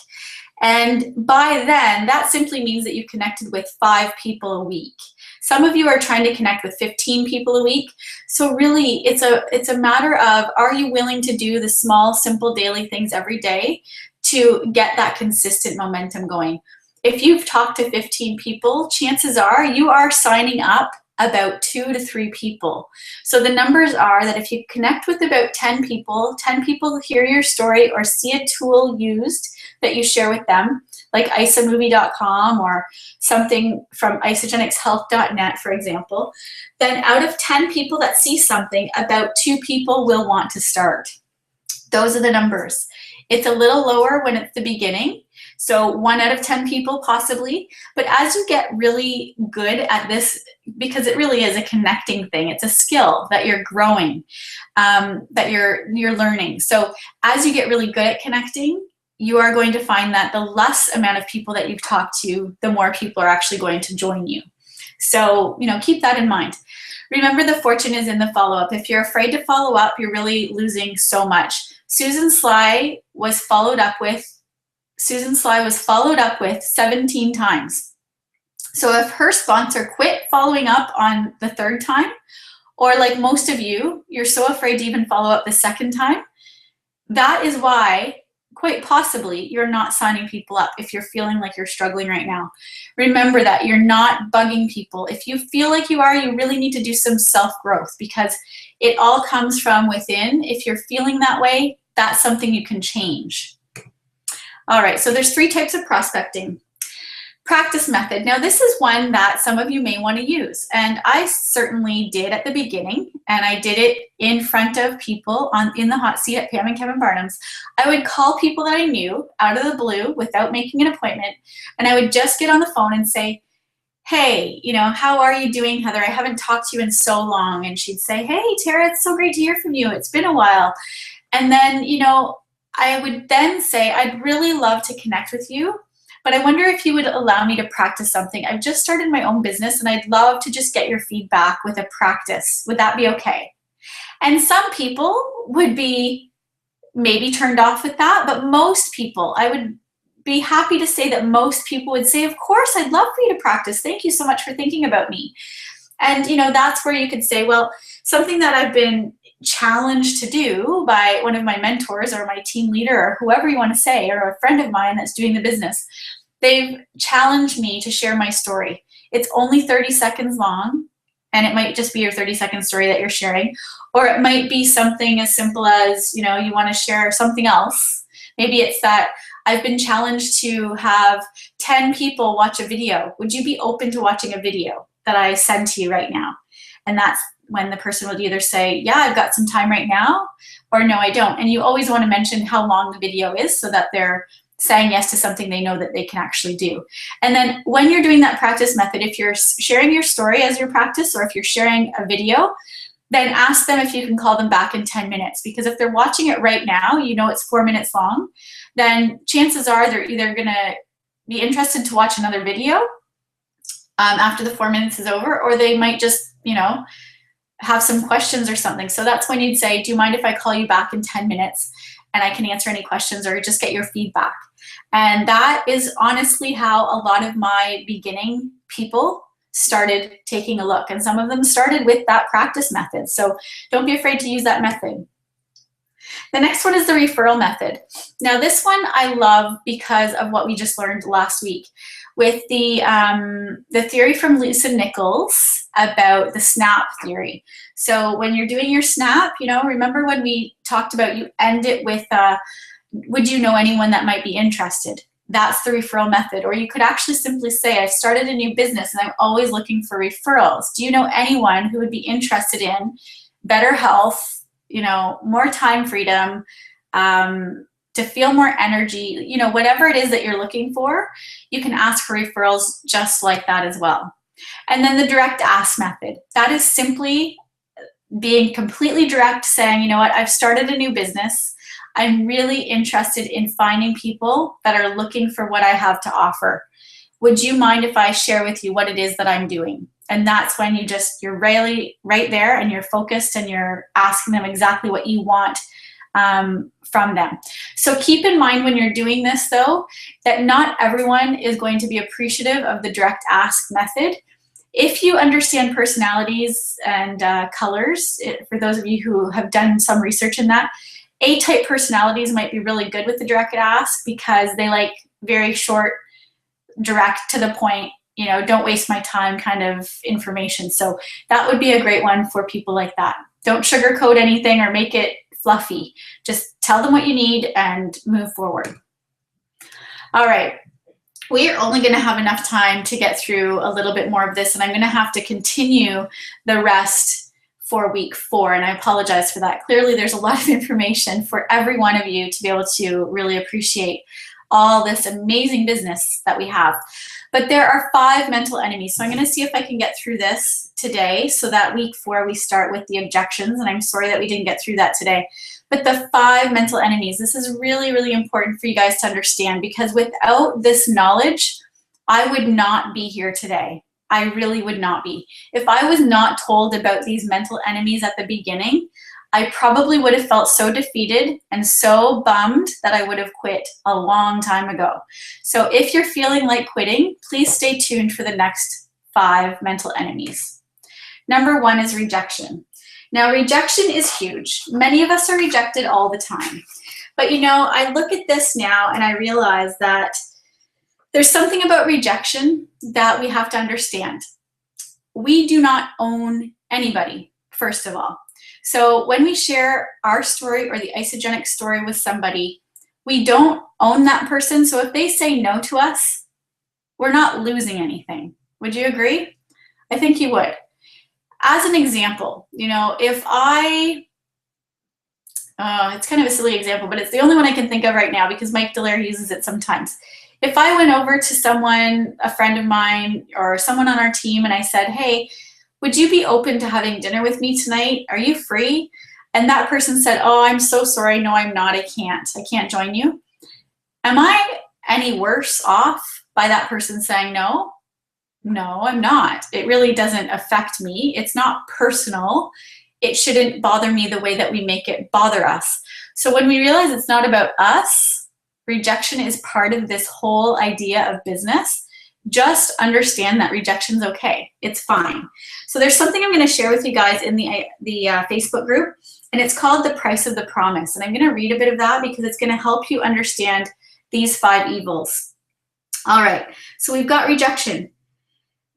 And by then, that simply means that you've connected with 5 people a week. Some of you are trying to connect with 15 people a week. So really, it's a matter of, are you willing to do the small, simple daily things every day to get that consistent momentum going? If you've talked to 15 people, chances are you are signing up about 2 to 3 people. So the numbers are that if you connect with about 10 people hear your story or see a tool used that you share with them, like isamovie.com or something from isagenixhealth.net, for example, then out of 10 people that see something, about 2 people will want to start. Those are the numbers. It's a little lower when it's the beginning. So 1 out of 10 people possibly, but as you get really good at this, because it really is a connecting thing, it's a skill that you're growing, that you're learning. So as you get really good at connecting, you are going to find that the less amount of people that you've talked to, the more people are actually going to join you. So, keep that in mind. Remember, the fortune is in the follow-up. If you're afraid to follow up, you're really losing so much. Susan Sly was followed up with 17 times. So if her sponsor quit following up on the 3rd time, or like most of you, you're so afraid to even follow up the 2nd time, that is why, quite possibly, you're not signing people up if you're feeling like you're struggling right now. Remember that you're not bugging people. If you feel like you are, you really need to do some self-growth, because it all comes from within. If you're feeling that way, that's something you can change. All right, so there's 3 types of prospecting. Practice method. Now, this is one that some of you may want to use, and I certainly did at the beginning, and I did it in front of people in the hot seat at Pam and Kevin Barnum's. I would call people that I knew out of the blue without making an appointment, and I would just get on the phone and say, hey, how are you doing, Heather? I haven't talked to you in so long. And she'd say, hey, Tara, it's so great to hear from you. It's been a while. And then, I would then say, I'd really love to connect with you, but I wonder if you would allow me to practice something. I've just started my own business, and I'd love to just get your feedback with a practice. Would that be okay? And some people would be maybe turned off with that, but most people, I would be happy to say that most people would say, of course, I'd love for you to practice. Thank you so much for thinking about me. And, you know, that's where you could say, well, something that I've been challenged to do by one of my mentors or my team leader or whoever you want to say, or a friend of mine that's doing the business, they've challenged me to share my story. It's only 30 seconds long, and it might just be your 30-second story that you're sharing, or it might be something as simple as, you know, you want to share something else. Maybe it's that I've been challenged to have 10 people watch a video. Would you be open to watching a video that I send to you right now? And that's when the person would either say, yeah, I've got some time right now, or no, I don't. And you always want to mention how long the video is so that they're saying yes to something they know that they can actually do. And then when you're doing that practice method, if you're sharing your story as your practice, or if you're sharing a video, then ask them if you can call them back in 10 minutes. Because if they're watching it right now, you know it's 4 minutes long, then chances are they're either going to be interested to watch another video after the 4 minutes is over, or they might just, you know, have some questions or something. So that's when you'd say, do you mind if I call you back in 10 minutes and I can answer any questions or just get your feedback? And that is honestly how a lot of my beginning people started taking a look. And some of them started with that practice method. So don't be afraid to use that method. The next one is the referral method. Now this one I love because of what we just learned last week with the theory from Lisa Nichols about the SNAP theory. So when you're doing your SNAP, you know, remember when we talked about you end it with, would you know anyone that might be interested? That's the referral method. Or you could actually simply say, I've started a new business and I'm always looking for referrals. Do you know anyone who would be interested in better health, you know, more time freedom, to feel more energy, you know, whatever it is that you're looking for, you can ask for referrals just like that as well. And then the direct ask method. That is simply being completely direct, saying, you know what, I've started a new business. I'm really interested in finding people that are looking for what I have to offer. Would you mind if I share with you what it is that I'm doing? And that's when you're really right there and you're focused and you're asking them exactly what you want from them. So keep in mind when you're doing this though, that not everyone is going to be appreciative of the direct ask method. If you understand personalities and colors, for those of you who have done some research in that, A-type personalities might be really good with the direct ask because they like very short, direct to the point, you know, don't waste my time kind of information. So that would be a great one for people like that. Don't sugarcoat anything or make it fluffy. Just tell them what you need and move forward. All right. We are only going to have enough time to get through a little bit more of this, and I'm going to have to continue the rest for week 4, and I apologize for that. Clearly, there's a lot of information for every one of you to be able to really appreciate all this amazing business that we have. But there are 5 mental enemies, so I'm going to see if I can get through this today so that week 4 we start with the objections, and I'm sorry that we didn't get through that today. But the 5 mental enemies, this is really, really important for you guys to understand, because without this knowledge, I would not be here today. I really would not be. If I was not told about these mental enemies at the beginning, I probably would have felt so defeated and so bummed that I would have quit a long time ago. So if you're feeling like quitting, please stay tuned for the next 5 mental enemies. Number 1 is rejection. Now, rejection is huge. Many of us are rejected all the time. But you know, I look at this now and I realize that there's something about rejection that we have to understand. We do not own anybody, first of all. So when we share our story or the Isagenix story with somebody, we don't own that person. So if they say no to us, we're not losing anything. Would you agree? I think you would. As an example, you know, if it's kind of a silly example, but it's the only one I can think of right now because Mike Dallaire uses it sometimes. If I went over to someone, a friend of mine or someone on our team, and I said, hey, would you be open to having dinner with me tonight? Are you free? And that person said, oh, I'm so sorry. No, I'm not. I can't join you. Am I any worse off by that person saying no? No, I'm not. It really doesn't affect me. It's not personal. It shouldn't bother me the way that we make it bother us. So when we realize it's not about us, Rejection is part of this whole idea of business. Just understand that rejection's okay. It's fine. So there's something I'm going to share with you guys in the Facebook group, and it's called The Price of the Promise. And I'm going to read a bit of that because it's going to help you understand these 5 evils. All right, so we've got rejection.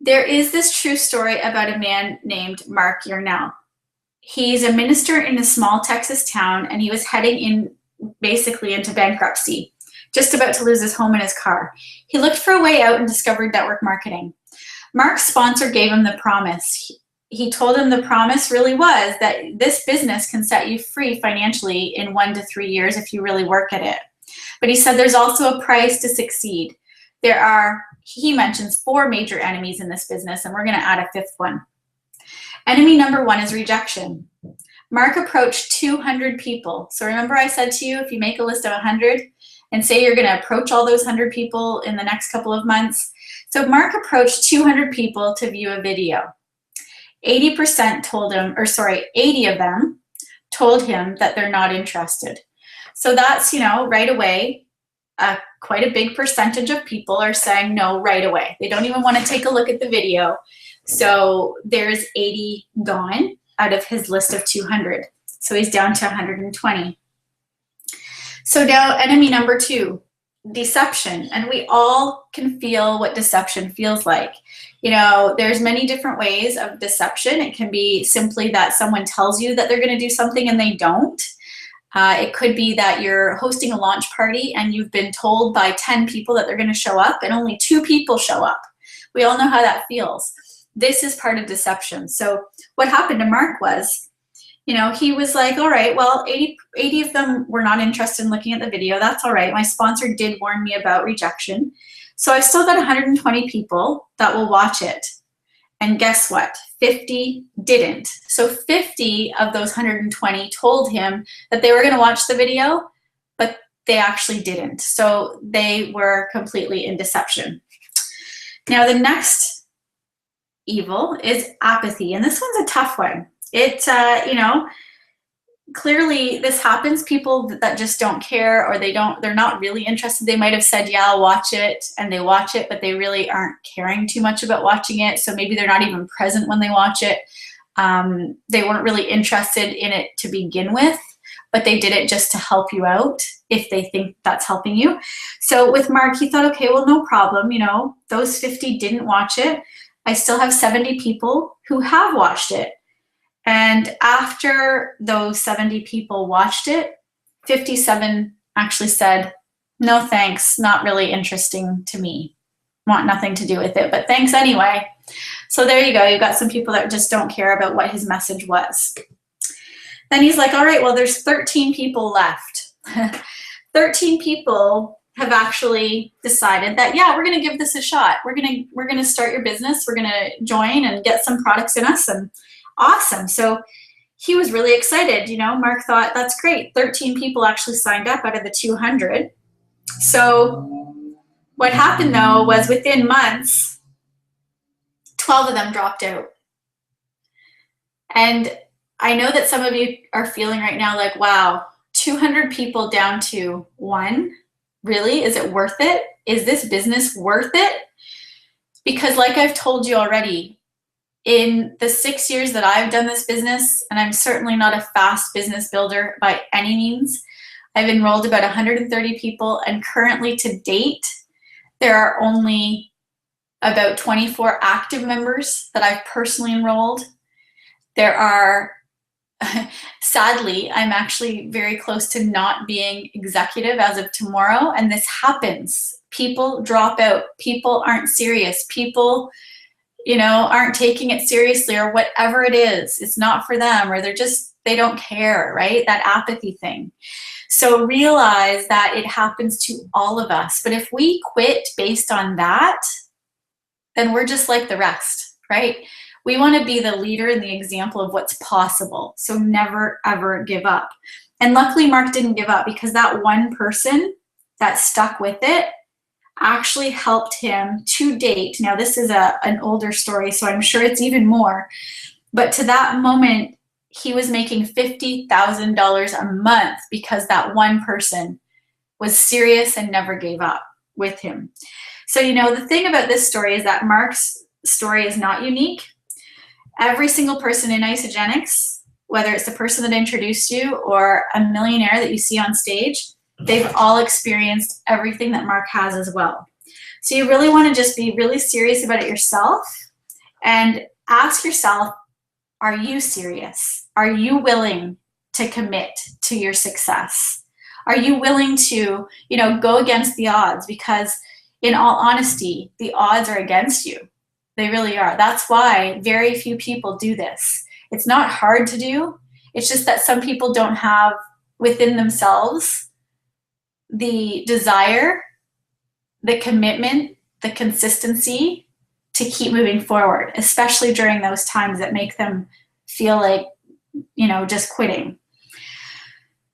There is this true story about a man named Mark Yarnell. He's a minister in a small Texas town, and he was heading basically into bankruptcy, just about to lose his home and his car. He looked for a way out and discovered network marketing. Mark's sponsor gave him the promise. He told him the promise really was that this business can set you free financially in 1 to 3 years if you really work at it. But he said there's also a price to succeed. There are, he mentions, 4 major enemies in this business, and we're going to add a 5th one. Enemy number 1 is rejection. Mark approached 200 people. So remember I said to you, if you make a list of 100 and say you're going to approach all those 100 people in the next couple of months. So Mark approached 200 people to view a video. 80% told him, 80 of them told him that they're not interested. So that's, right away, quite a big percentage of people are saying no right away. They don't even want to take a look at the video. So there's 80 gone out of his list of 200. So he's down to 120. So now enemy number 2, deception. And we all can feel what deception feels like. There's many different ways of deception. It can be simply that someone tells you that they're going to do something and they don't. It could be that you're hosting a launch party and you've been told by 10 people that they're going to show up and only 2 people show up. We all know how that feels. This is part of deception. So what happened to Mark was, he was like, all right, well, 80 of them were not interested in looking at the video. That's all right. My sponsor did warn me about rejection. So I've still got 120 people that will watch it. And guess what? 50 didn't. So 50 of those 120 told him that they were going to watch the video, but they actually didn't. So they were completely in deception. Now the next evil is apathy, and this one's a tough one. Clearly this happens. People that just don't care, or they're not really interested. They might have said, yeah, I'll watch it, and they watch it, but they really aren't caring too much about watching it. So maybe they're not even present when they watch it. They weren't really interested in it to begin with, but they did it just to help you out if they think that's helping you. So with Mark, he thought, okay, well, no problem. Those 50 didn't watch it. I still have 70 people who have watched it. And after those 70 people watched it, 57 actually said, no thanks, not really interesting to me. Want nothing to do with it, but thanks anyway. So there you go. You've got some people that just don't care about what his message was. Then he's like, all right, well, there's 13 people left. 13 people have actually decided that, yeah, we're going to give this a shot. We're going to start your business. We're going to join and get some products in us, and awesome. So he was really excited. Mark thought, that's great. 13 people actually signed up out of the 200. So what happened though was within months, 12 of them dropped out. And I know that some of you are feeling right now like, wow, 200 people down to 1. Really? Is it worth it? Is this business worth it? Because like I've told you already, in the 6 years that I've done this business, and I'm certainly not a fast business builder by any means, I've enrolled about 130 people, and currently to date, there are only about 24 active members that I've personally enrolled. There are, sadly, I'm actually very close to not being executive as of tomorrow, and this happens. People drop out. People aren't serious. People, aren't taking it seriously, or whatever it is. It's not for them, or they don't care, right? That apathy thing. So realize that it happens to all of us. But if we quit based on that, then we're just like the rest, right? We want to be the leader and the example of what's possible. So never, ever give up. And luckily, Mark didn't give up, because that one person that stuck with it actually helped him to date. Now, this is an older story, so I'm sure it's even more. But to that moment, he was making $50,000 a month because that one person was serious and never gave up with him. So, you know, the thing about this story is that Mark's story is not unique. Every single person in Isagenix, whether it's the person that introduced you or a millionaire that you see on stage, they've all experienced everything that Mark has as well. So you really want to just be really serious about it yourself and ask yourself, are you serious? Are you willing to commit to your success? Are you willing to, you know, go against the odds? Because in all honesty, the odds are against you. They really are. That's why very few people do this. It's not hard to do. It's just that some people don't have within themselves the desire, the commitment, the consistency to keep moving forward, especially during those times that make them feel like, you know, just quitting.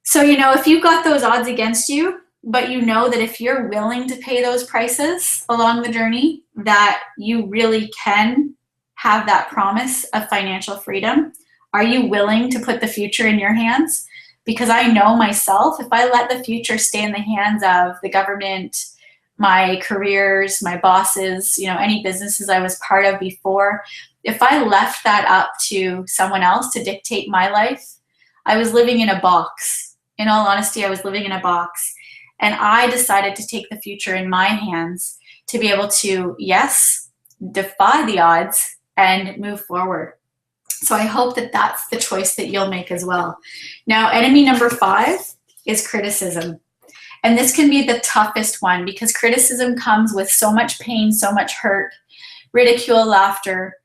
So, you know, if you've got those odds against you, but you know that if you're willing to pay those prices along the journey, that you really can have that promise of financial freedom. Are you willing to put the future in your hands? Because I know myself, if I let the future stay in the hands of the government, my careers, my bosses, you know, any businesses I was part of before, if I left that up to someone else to dictate my life, I was living in a box. In all honesty, I was living in a box. And I decided to take the future in my hands to be able to, yes, defy the odds and move forward. So I hope that that's the choice that you'll make as well. Now, enemy number 5 is criticism. And this can be the toughest one because criticism comes with so much pain, so much hurt, ridicule, laughter,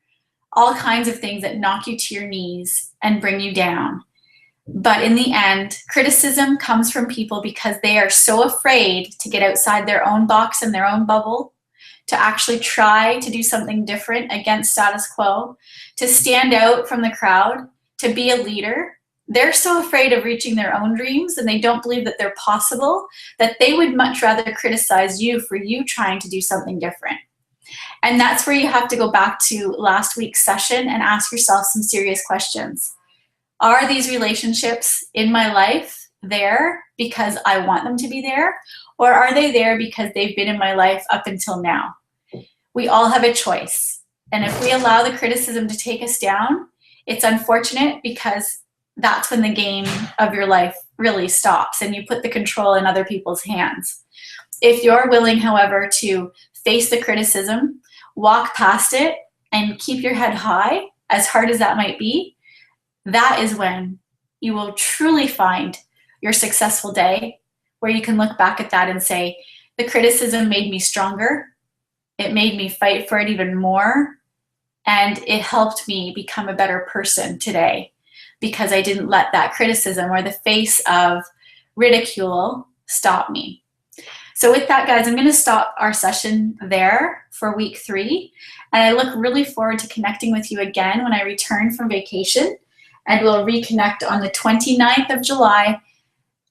all kinds of things that knock you to your knees and bring you down. But in the end, criticism comes from people because they are so afraid to get outside their own box and their own bubble, to actually try to do something different against status quo, to stand out from the crowd, to be a leader. They're so afraid of reaching their own dreams and they don't believe that they're possible that they would much rather criticize you for you trying to do something different. And that's where you have to go back to last week's session and ask yourself some serious questions. Are these relationships in my life there because I want them to be there? Or are they there because they've been in my life up until now? We all have a choice. And if we allow the criticism to take us down, it's unfortunate because that's when the game of your life really stops and you put the control in other people's hands. If you're willing, however, to face the criticism, walk past it, and keep your head high, as hard as that might be, that is when you will truly find your successful day where you can look back at that and say, the criticism made me stronger. It made me fight for it even more. And it helped me become a better person today because I didn't let that criticism or the face of ridicule stop me. So with that, guys, I'm going to stop our session there for week 3. And I look really forward to connecting with you again when I return from vacation. And we'll reconnect on the 29th of July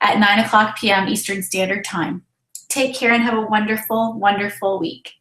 at 9 o'clock p.m. Eastern Standard Time. Take care and have a wonderful, wonderful week.